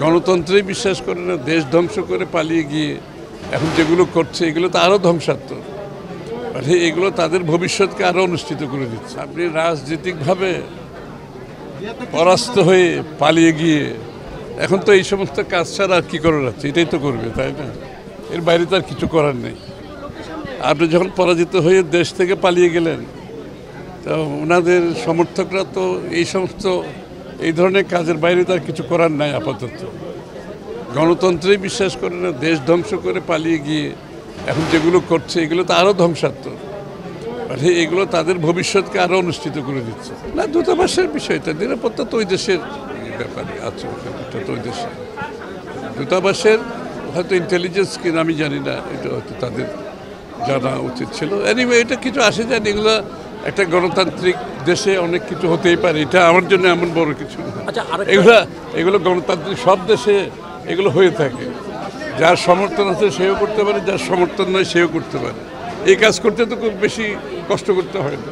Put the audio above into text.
গণতন্ত্রে বিশ্বাস করে না, দেশ ধ্বংস করে পালিয়ে গিয়ে এখন যেগুলো করছে এগুলো তো আরও ধ্বংসাত্মক। মানে এগুলো তাদের ভবিষ্যৎকে আরও অনুষ্ঠিত করে দিচ্ছে। আপনি রাজনৈতিকভাবে পরাস্ত হয়ে পালিয়ে গিয়ে এখন তো এই সমস্ত কাজ ছাড়া আর কী করার আছে, এটাই তো করবে, তাই না? এর বাইরে তো আর কিছু করার নেই। আপনি যখন পরাজিত হয়ে দেশ থেকে পালিয়ে গেলেন, তো ওনাদের সমর্থকরা তো এই ধরনের কাজের বাইরে তো আর কিছু করার নাই আপাতত। গণতন্ত্রেই বিশ্বাস করে না, দেশ ধ্বংস করে পালিয়ে গিয়ে এখন যেগুলো করছে এগুলো তো আরও ধ্বংসাত্মক। মানে এগুলো তাদের ভবিষ্যৎকে আরও অনুষ্ঠিত করে দিচ্ছে। না, দূতাবাসের বিষয়টা নিরাপত্তা তো ওই দেশের ব্যাপারে আছে, ওটা তো ওই দেশে দূতাবাসের হয়তো ইন্টেলিজেন্স কিনা আমি জানি না, এটা হয়তো তাদের জানা উচিত ছিল। এনিওয়ে, এটা কিছু আসে যায়, এগুলো একটা গণতান্ত্রিক দেশে অনেক কিছু হতেই পারে, এটা আমার জন্য এমন বড় কিছু না। এগুলো গণতান্ত্রিক সব দেশে এগুলো হয়ে থাকে। যার সমর্থন আছে সেও করতে পারে, যার সমর্থন নয় সেও করতে পারে। এই কাজ করতে তো খুব বেশি কষ্ট করতে হয় না।